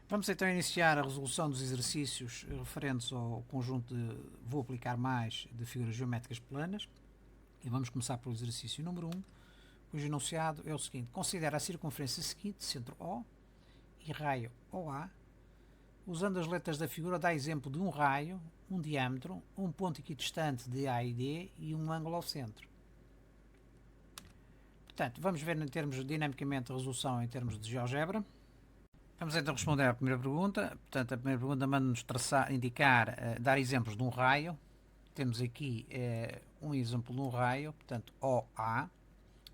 Vamos então iniciar a resolução dos exercícios referentes ao conjunto vou aplicar mais de figuras geométricas planas e vamos começar pelo exercício número 1, cujo enunciado é o seguinte: considera a circunferência seguinte, centro O e raio OA. Usando as letras da figura, dá exemplo de um raio, um diâmetro, um ponto equidistante de A e D e um ângulo ao centro. Portanto, vamos ver dinamicamente a resolução em termos de GeoGebra. Vamos então responder à primeira pergunta. Portanto, a primeira pergunta manda-nos dar exemplos de um raio. Temos aqui um exemplo de um raio, portanto, OA.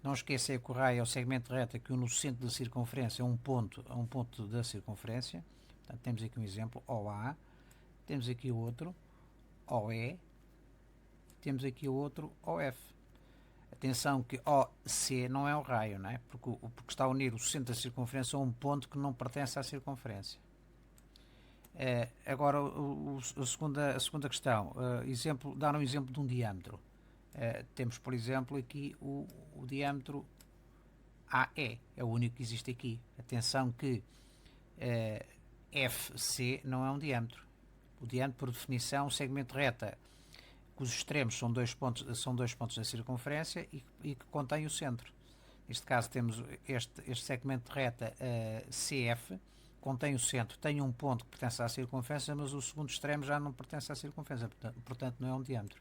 Não esquecer que o raio é o segmento de reta que no centro da circunferência é um ponto da circunferência. Portanto, temos aqui um exemplo, OA. Temos aqui outro, OE. Temos aqui outro, OF. Atenção que OC não é um raio, não é? Porque está a unir o centro da circunferência a um ponto que não pertence à circunferência. Agora, a segunda questão, dar um exemplo de um diâmetro. Temos, por exemplo, aqui o diâmetro AE, é o único que existe aqui. Atenção que FC não é um diâmetro. O diâmetro, por definição, é um segmento de reta cujos extremos são dois pontos da circunferência e que contém o centro. Neste caso temos este segmento de reta CF, contém o centro, tem um ponto que pertence à circunferência, mas o segundo extremo já não pertence à circunferência, portanto não é um diâmetro.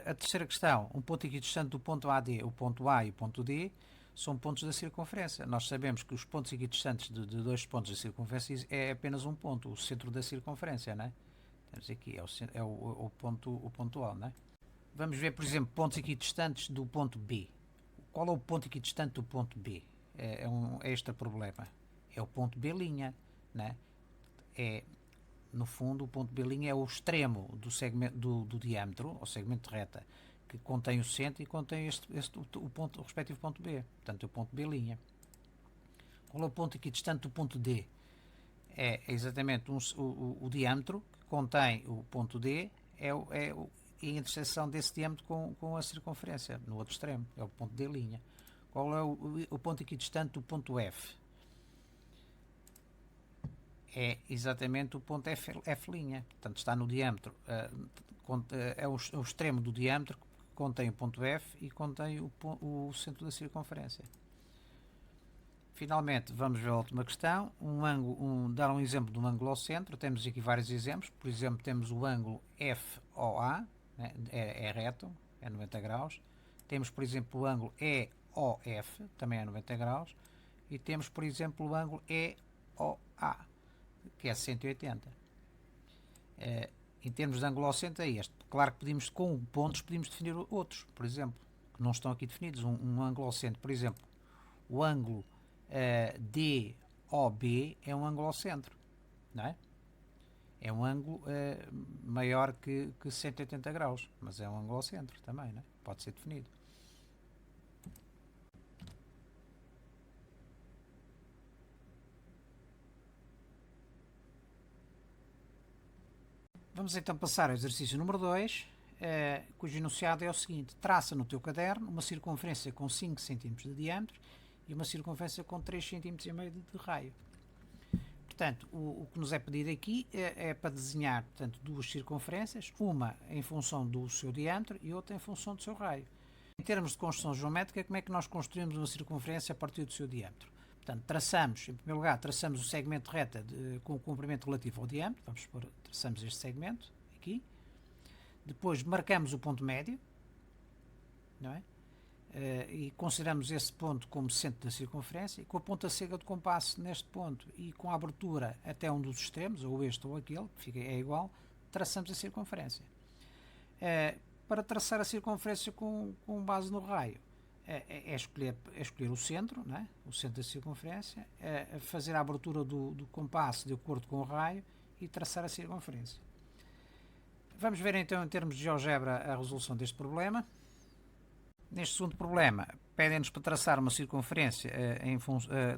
A terceira questão, um ponto equidistante do ponto AD, o ponto A e o ponto D, são pontos da circunferência. Nós sabemos que os pontos equidistantes de dois pontos da circunferência é apenas um ponto, o centro da circunferência, não é? Temos aqui, o ponto A, não é? Vamos ver, por exemplo, pontos equidistantes do ponto B. Qual é o ponto equidistante do ponto B? É este o problema. É o ponto B', né? No fundo, o ponto B' é o extremo do segmento do diâmetro, ou segmento de reta, que contém o centro e contém o respectivo ponto B. Portanto, é o ponto B'. Qual é o ponto equidistante do ponto D? É exatamente o diâmetro que contém o ponto D, é a interseção desse diâmetro com a circunferência, no outro extremo, é o ponto D'. Qual é o ponto equidistante do ponto F? É exatamente o ponto F'. Portanto, está no diâmetro, é o extremo do diâmetro que contém o ponto F e contém o centro da circunferência. Finalmente, vamos ver a última questão, dar um exemplo de um ângulo ao centro. Temos aqui vários exemplos. Por exemplo, temos o ângulo FOA, né? é reto, é 90 graus. Temos, por exemplo, o ângulo EOF, também é 90 graus. E temos, por exemplo, o ângulo EOA, que é 180. Em termos de ângulo ao centro é este. Claro que com pontos podemos definir outros, por exemplo, que não estão aqui definidos. Um ângulo ao centro, por exemplo, o ângulo DOB é um ângulo ao centro, não é? É um ângulo maior que 180 graus, mas é um ângulo ao centro também, não é? Pode ser definido. Vamos então passar ao exercício número 2, cujo enunciado é o seguinte: traça no teu caderno uma circunferência com 5 cm de diâmetro e uma circunferência com 3,5 cm de raio. Portanto, o que nos é pedido aqui é para desenhar, portanto, duas circunferências, uma em função do seu diâmetro e outra em função do seu raio. Em termos de construção geométrica, como é que nós construímos uma circunferência a partir do seu diâmetro? Portanto, em primeiro lugar, traçamos o segmento de reta com o comprimento relativo ao diâmetro. Vamos supor, traçamos este segmento aqui. Depois marcamos o ponto médio, não é? E consideramos esse ponto como centro da circunferência, e com a ponta cega do compasso neste ponto e com a abertura até um dos extremos, ou este ou aquele, que é igual, traçamos a circunferência. Para traçar a circunferência com base no raio, é escolher o centro, não é? O centro da circunferência, fazer a abertura do compasso de acordo com o raio e traçar a circunferência. Vamos ver então, em termos de GeoGebra, a resolução deste problema. Neste segundo problema, pedem-nos para traçar uma circunferência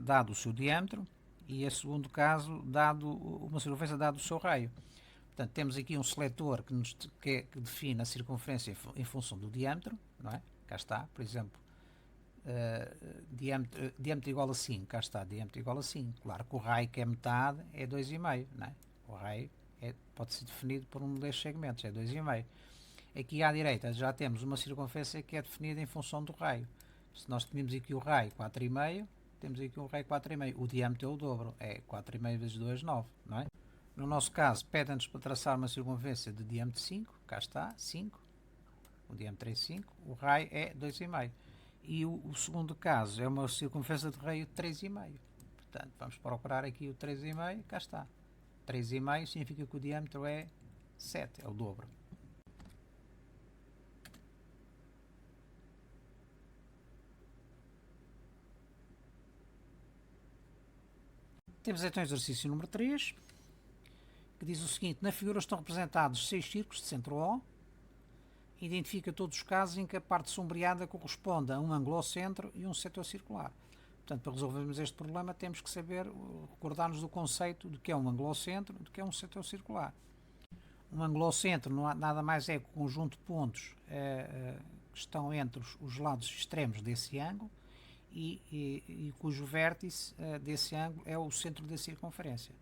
dado o seu diâmetro e, em segundo caso, uma circunferência dado o seu raio. Portanto, temos aqui um seletor que define a circunferência em função do diâmetro, não é? Cá está, por exemplo, diâmetro igual a 5, cá está, diâmetro igual a 5. Claro que o raio, que é metade, é 2,5, não é? O raio pode ser definido por um destes segmentos, é 2,5. Aqui à direita já temos uma circunferência que é definida em função do raio. Se nós temos aqui o raio 4,5, temos aqui o raio 4,5. O diâmetro é o dobro, é 4,5 vezes 2, 9, não é? No nosso caso, pede-nos para traçar uma circunferência de diâmetro 5, cá está, 5. O diâmetro é 5, o raio é 2,5. E o segundo caso é uma circunferência de raio de 3,5. Portanto, vamos procurar aqui o 3,5, cá está. 3,5 significa que o diâmetro é 7, é o dobro. Temos então o exercício número 3, que diz o seguinte: na figura estão representados 6 círculos de centro O. Identifica todos os casos em que a parte sombreada corresponde a um ângulo ao centro e um setor circular. Portanto, para resolvermos este problema, temos que saber, recordar-nos do conceito de que é um ângulo ao centro e do que é um setor circular. Um ângulo ao centro nada mais é que o conjunto de pontos que estão entre os lados extremos desse ângulo e cujo vértice desse ângulo é o centro da circunferência.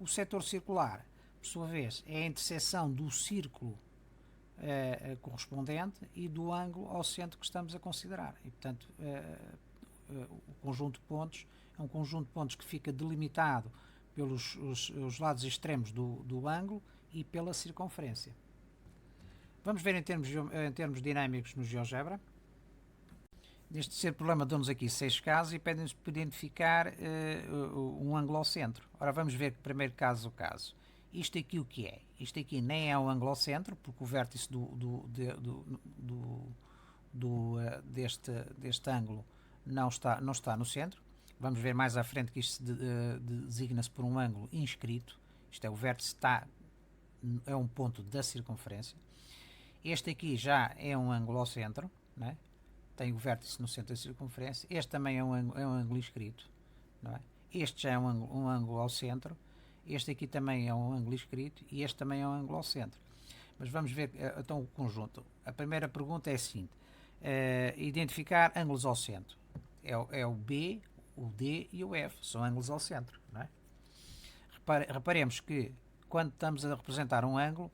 O setor circular, por sua vez, é a interseção do círculo correspondente e do ângulo ao centro que estamos a considerar. E, portanto, o conjunto de pontos é um conjunto de pontos que fica delimitado pelos os lados extremos do ângulo e pela circunferência. Vamos ver em termos dinâmicos no GeoGebra. Neste terceiro problema dão-nos aqui 6 casos e pedem-nos para identificar um ângulo ao centro. Ora, vamos ver primeiro caso. Isto aqui o que é? Isto aqui nem é um ângulo ao centro, porque o vértice deste ângulo não está no centro. Vamos ver mais à frente que isto designa-se por um ângulo inscrito. Isto é, o vértice é um ponto da circunferência. Este aqui já é um ângulo ao centro, não é? Tem o vértice no centro da circunferência. Este também é um ângulo inscrito, não é? Este já é um ângulo ao centro. Este aqui também é um ângulo inscrito e este também é um ângulo ao centro. Mas vamos ver então o conjunto. A primeira pergunta é a seguinte: identificar ângulos ao centro. É o B, o D e o F, são ângulos ao centro, não é? Reparemos que quando estamos a representar um ângulo,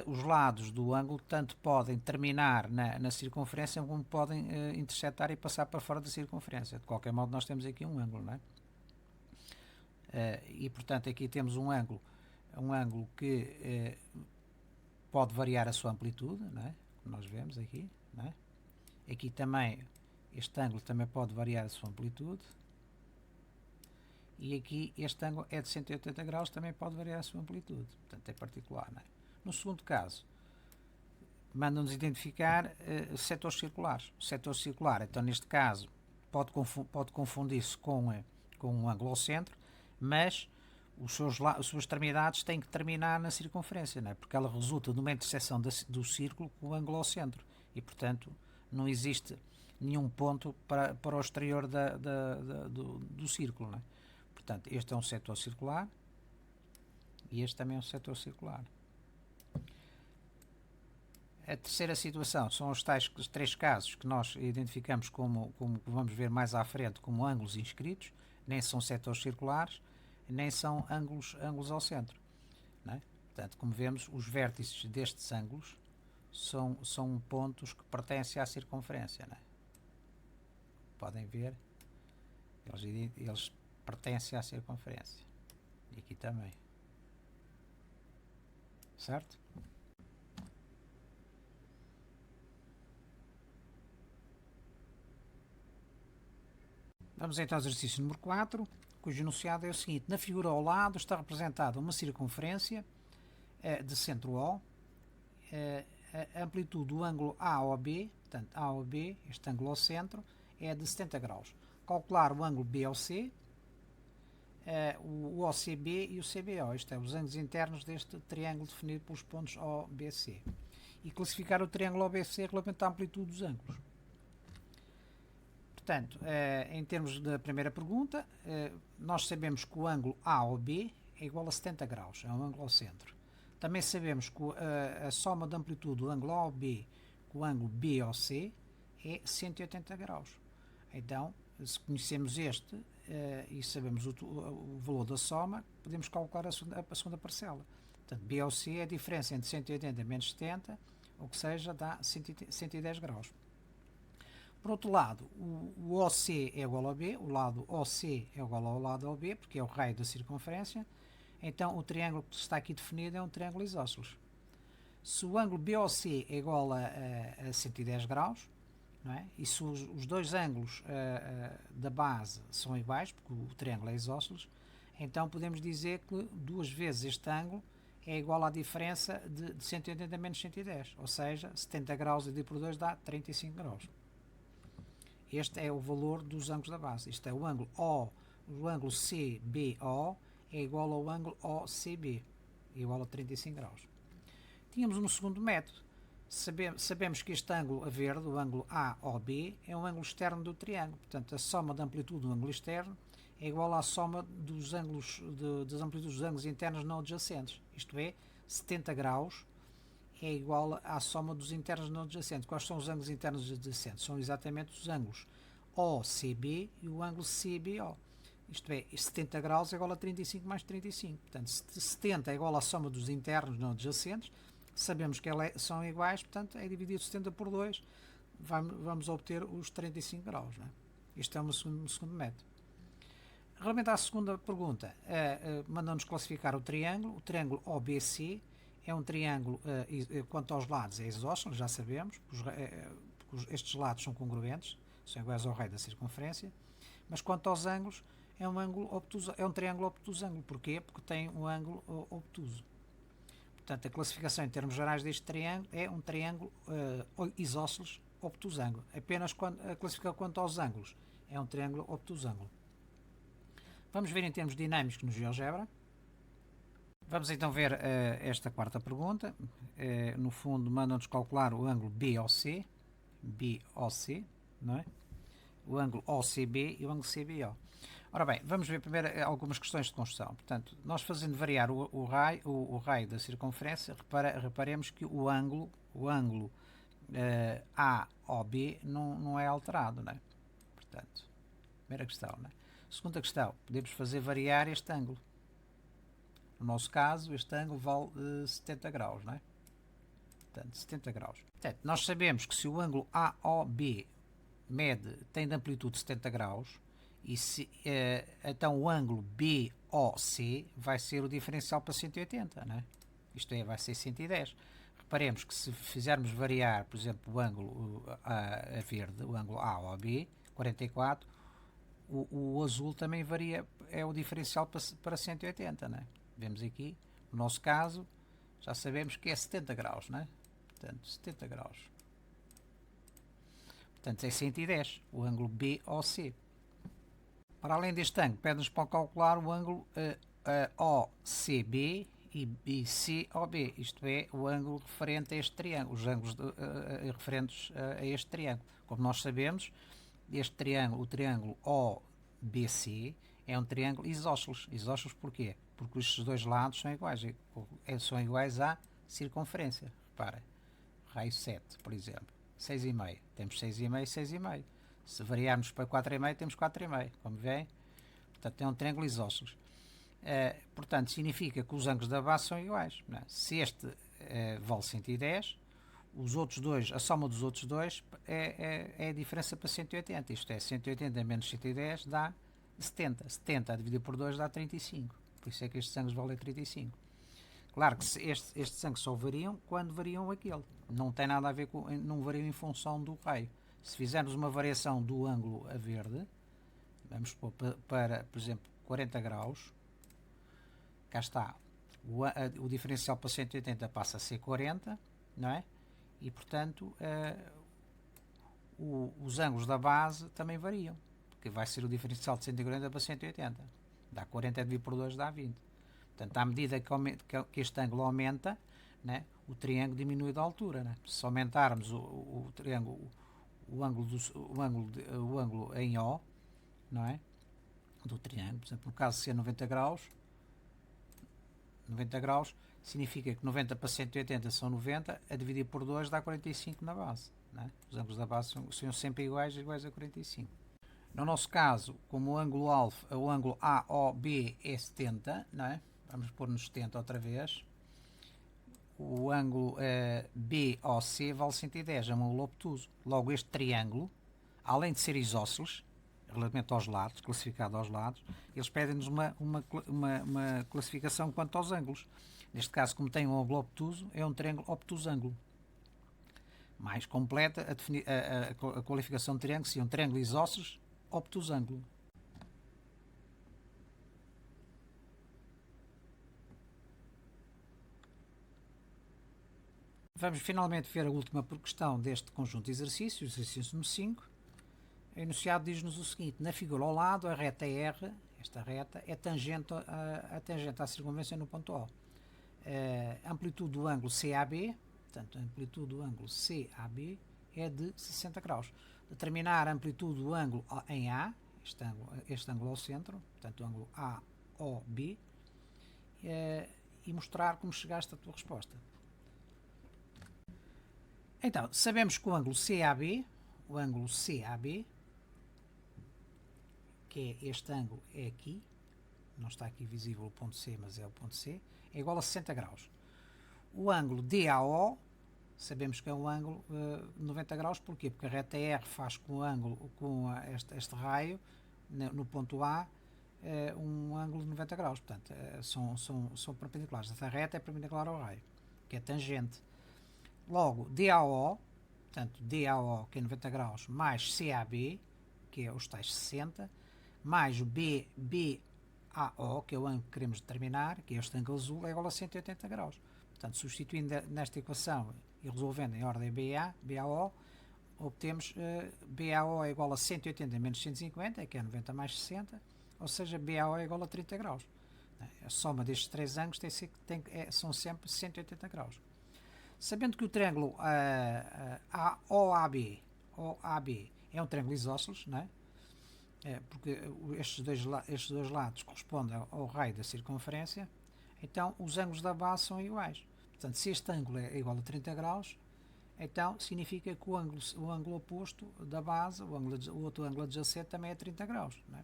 os lados do ângulo tanto podem terminar na circunferência como podem intersetar e passar para fora da circunferência. De qualquer modo, nós temos aqui um ângulo, não é? E portanto aqui temos um ângulo que pode variar a sua amplitude, não é? Como nós vemos aqui, não é? Aqui também, este ângulo também pode variar a sua amplitude. E aqui este ângulo é de 180 graus, também pode variar a sua amplitude. Portanto, é particular, não é? No segundo caso, mandam-nos identificar setores circulares. O setor circular, então neste caso, pode confundir-se com um ângulo ao centro, mas as suas extremidades têm que terminar na circunferência, não é? Porque ela resulta de uma interseção do círculo com o ângulo ao centro. E, portanto, não existe nenhum ponto para o exterior do círculo, não é? Portanto, este é um setor circular e este também é um setor circular. A terceira situação são os tais 3 casos que nós identificamos como vamos ver mais à frente, como ângulos inscritos. Nem são setores circulares, nem são ângulos ao centro, não é? Portanto, como vemos, os vértices destes ângulos são pontos que pertencem à circunferência, não é? Podem ver, eles pertencem à circunferência. E aqui também. Certo? Vamos então ao exercício número 4, cujo enunciado é o seguinte: na figura ao lado está representada uma circunferência de centro O, a amplitude do ângulo A ou B, portanto A ou B, este ângulo ao centro, é de 70 graus. Calcular o ângulo B ou C, o OCB e o CBO, isto é, os ângulos internos deste triângulo definido pelos pontos OBC. E classificar o triângulo OBC relativamente à amplitude dos ângulos. Portanto, em termos da primeira pergunta, nós sabemos que o ângulo A ou B é igual a 70 graus, é um ângulo ao centro. Também sabemos que a soma de amplitude do ângulo A ou B com o ângulo B ou C é 180 graus. Então, se conhecemos este e sabemos o valor da soma, podemos calcular a segunda parcela. Portanto, BOC é a diferença entre 180 menos 70, ou que seja, dá 110 graus. Por outro lado, o OC é igual ao B, o lado OC é igual ao lado OB, porque é o raio da circunferência. Então, o triângulo que está aqui definido é um triângulo isósceles. Se o ângulo BOC é igual a 110 graus, não é? E se os dois ângulos da base são iguais, porque o triângulo é isósceles, então podemos dizer que duas vezes este ângulo é igual à diferença de 180 menos 110, ou seja, 70 graus dividido por 2 dá 35 graus. Este é o valor dos ângulos da base. Isto é o ângulo CBO é igual ao ângulo OCB, igual a 35 graus. Tínhamos um segundo método. Sabemos que este ângulo a verde, o ângulo AOB, é um ângulo externo do triângulo. Portanto, a soma da amplitude do ângulo externo é igual à soma dos ângulos das amplitudes dos ângulos internos não adjacentes. Isto é, 70 graus é igual à soma dos internos não adjacentes. Quais são os ângulos internos adjacentes? São exatamente os ângulos OCB e o ângulo CBO. Isto é, 70 graus é igual a 35 mais 35. Portanto, 70 é igual à soma dos internos não adjacentes. Sabemos que são iguais, portanto, é dividido 70 por 2. Vamos obter os 35 graus. Não é? Este é um segundo método. Relativamente à segunda pergunta, mandamos classificar o triângulo. O triângulo OBC é um triângulo, quanto aos lados, é isósceles, já sabemos, porque estes lados são congruentes, são iguais ao raio da circunferência, mas quanto aos ângulos, é um triângulo obtusângulo. Porquê? Porque tem um ângulo obtuso. Portanto, a classificação em termos gerais deste triângulo é um triângulo isósceles obtusângulo. Apenas a classificação quanto aos ângulos é um triângulo obtusângulo. Vamos ver em termos dinâmicos no GeoGebra. Vamos então ver esta quarta pergunta. No fundo, mandam-nos calcular o ângulo BOC, não é? O ângulo OCB e o ângulo CBO. Ora bem, vamos ver primeiro algumas questões de construção. Portanto, nós fazendo variar o raio da circunferência, reparemos que o ângulo AOB não é alterado, não é? Portanto, primeira questão, não é? Segunda questão, podemos fazer variar este ângulo. No nosso caso, este ângulo vale 70 graus, não é? Portanto, 70 graus. Portanto, nós sabemos que se o ângulo AOB tem de amplitude 70 graus, então o ângulo BOC vai ser o diferencial para 180, não é? Isto é, vai ser 110. Reparemos que se fizermos variar, por exemplo, o ângulo a verde, o ângulo AOB, 44, o azul também varia, é o diferencial para 180, não é? Vemos aqui, no nosso caso, já sabemos que é 70 graus, não é? Portanto, 70 graus. Portanto, é 110, o ângulo BOC. Para além deste ângulo, pede-nos para calcular o ângulo OCB e COB, isto é, o ângulo referente a este triângulo, os ângulos referentes a este triângulo. Como nós sabemos, este triângulo, o triângulo OBC, é um triângulo isósceles. Isósceles porquê? Porque estes dois lados são iguais à circunferência. Reparem, raio 7, por exemplo, 6,5. Temos 6,5 e 6,5. Se variarmos para 4,5, temos 4,5, como veem. Portanto, é um triângulo isósceles. Portanto, significa que os ângulos da base são iguais. Não é? Se este vale 110, os outros dois, a soma dos outros dois é a diferença para 180. Isto é, 180 menos 110 dá 70. 70 a dividir por 2 dá 35. Por isso é que estes ângulos valem 35. Claro que estes ângulos só variam quando variam aquele. Não tem nada a ver com... Não variam em função do raio. Se fizermos uma variação do ângulo a verde, vamos pôr para, por exemplo, 40 graus, cá está, o diferencial para 180 passa a ser 40, não é? E, portanto, os ângulos da base também variam, porque vai ser o diferencial de 140 para 180. Dá 40 dividido por 2 dá 20. Portanto, à medida que este ângulo aumenta, né, o triângulo diminui de altura. Né? Se aumentarmos o triângulo, o ângulo em O, não é? Do triângulo, por exemplo, no caso de ser 90 graus significa que 90 para 180 são 90, a dividir por 2 dá 45 na base. Não é? Os ângulos da base são sempre iguais a 45. No nosso caso, como o ângulo alfa, o ângulo AOB é 70, não é? Vamos pôr nos 70 outra vez. O ângulo BOC vale 110, é um ângulo obtuso. Logo, este triângulo, além de ser isósceles, relativamente aos lados, classificado aos lados, eles pedem-nos uma classificação quanto aos ângulos. Neste caso, como tem um ângulo obtuso, é um triângulo obtusângulo. Mais completa, a qualificação de triângulo seria um triângulo isósceles obtusângulo. Vamos finalmente ver a última questão deste conjunto de exercícios, exercício número 5. O enunciado diz-nos o seguinte: na figura ao lado, a reta R, esta reta, é tangente à circunferência no ponto O. A amplitude do ângulo CAB, portanto, a amplitude do ângulo CAB é de 60 graus. Determinar a amplitude do ângulo em A, este ângulo ao centro, portanto, o ângulo AOB, e mostrar como chegaste à tua resposta. Então, sabemos que o ângulo CAB, que é este ângulo, é aqui, não está aqui visível o ponto C, mas é o ponto C, é igual a 60 graus. O ângulo DAO, sabemos que é um ângulo 90 graus, porquê? Porque a reta R faz com o ângulo, este raio, no ponto A, um ângulo de 90 graus, portanto, são perpendiculares. Esta reta é perpendicular ao raio, que é tangente. Logo, DAO, portanto, DAO, que é 90 graus, mais CAB, que é os tais 60, mais o BAO, que é o ângulo que queremos determinar, que é este ângulo azul, é igual a 180 graus. Portanto, substituindo nesta equação e resolvendo em ordem BAO, obtemos BAO é igual a 180 menos 150, que é 90 mais 60, ou seja, BAO é igual a 30 graus. A soma destes três ângulos são sempre 180 graus. Sabendo que o triângulo OAB é um triângulo isósceles, não é? Porque estes dois lados correspondem ao raio da circunferência, então os ângulos da base são iguais. Portanto, se este ângulo é igual a 30 graus, então significa que o ângulo oposto da base, o outro ângulo adjacente, também é 30 graus. Não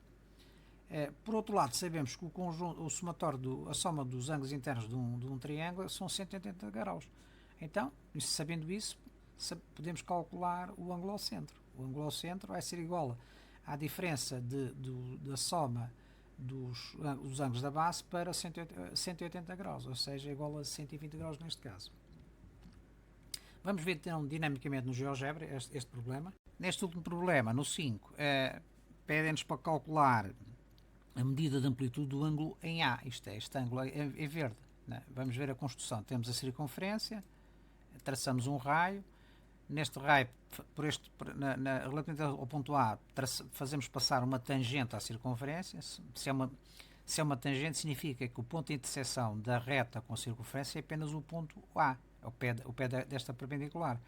é? Por outro lado, sabemos que o somatório, a soma dos ângulos internos de um triângulo são 180 graus. Então, sabendo isso, podemos calcular o ângulo ao centro. O ângulo ao centro vai ser igual à diferença da soma dos ângulos da base para 180 graus, ou seja, igual a 120 graus neste caso. Vamos ver então dinamicamente no GeoGebra este problema. Neste último problema, no 5, pedem-nos para calcular a medida de amplitude do ângulo em A. Este ângulo é verde. Né? Vamos ver a construção. Temos a circunferência, traçamos um raio. Neste raio, relativamente ao ponto A, fazemos passar uma tangente à circunferência. Se é uma tangente, significa que o ponto de interseção da reta com a circunferência é apenas o ponto A, o pé desta perpendicular.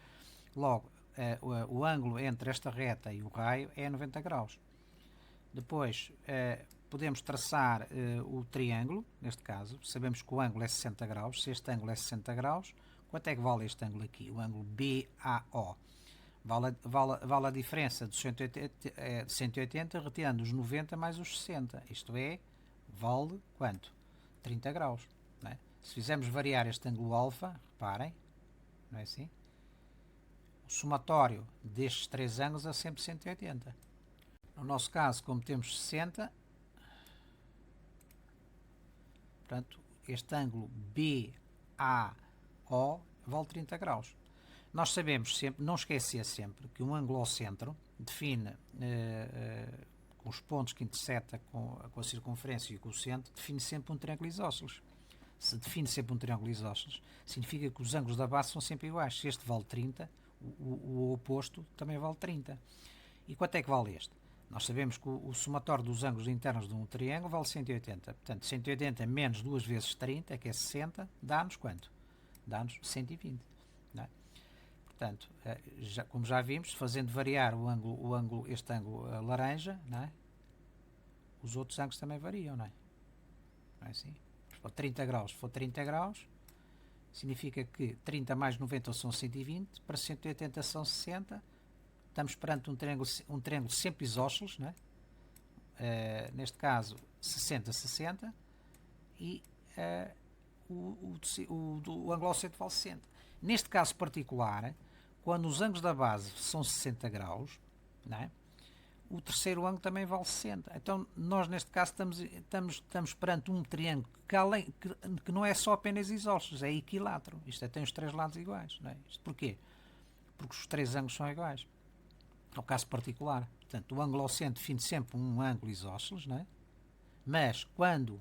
Logo, o ângulo entre esta reta e o raio é 90 graus. Depois, podemos traçar o triângulo, neste caso. Sabemos que o ângulo é 60 graus. Se este ângulo é 60 graus, quanto é que vale este ângulo aqui? O ângulo BAO. Vale a diferença de 180 retirando os 90 mais os 60. Isto é, vale quanto? 30 graus. Não é? Se fizermos variar este ângulo alfa, reparem, não é assim? O somatório destes três ângulos é sempre 180. No nosso caso, como temos 60, portanto, este ângulo BAO vale 30 graus. Nós sabemos sempre, não esquecer sempre, que um ângulo ao centro define, com os pontos que interseta com a circunferência e com o centro, define sempre um triângulo isósceles. Se define sempre um triângulo isósceles, significa que os ângulos da base são sempre iguais. Se este vale 30, o oposto também vale 30. E quanto é que vale este? Nós sabemos que o somatório dos ângulos internos de um triângulo vale 180. Portanto, 180 menos 2 vezes 30, que é 60, dá-nos quanto? Dá-nos 120. Não é? Portanto, como já vimos, fazendo variar este ângulo laranja, não é? Os outros ângulos também variam, não é? Não é assim? Se for 30 graus, significa que 30 mais 90 são 120, para 180 são 60. Estamos perante um triângulo sempre isósceles, não é? neste caso 60-60, e o ângulo ocente vale 60. Neste caso particular, quando os ângulos da base são 60 graus, não é? O terceiro ângulo também vale 60. Então, nós neste caso estamos perante um triângulo que não é só apenas isósceles, é equilátero. Isto tem os três lados iguais. Não é? Isto porquê? Porque os três ângulos são iguais. É o caso particular. Portanto, o ângulo ocente define sempre um ângulo isósceles, não é? Mas quando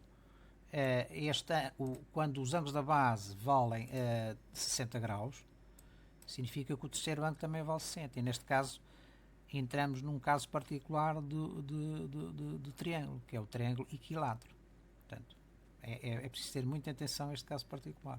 quando os ângulos da base valem 60 graus, significa que o terceiro ângulo também vale 60. E neste caso, entramos num caso particular de triângulo, que é o triângulo equilátero. Portanto, é preciso ter muita atenção a este caso particular.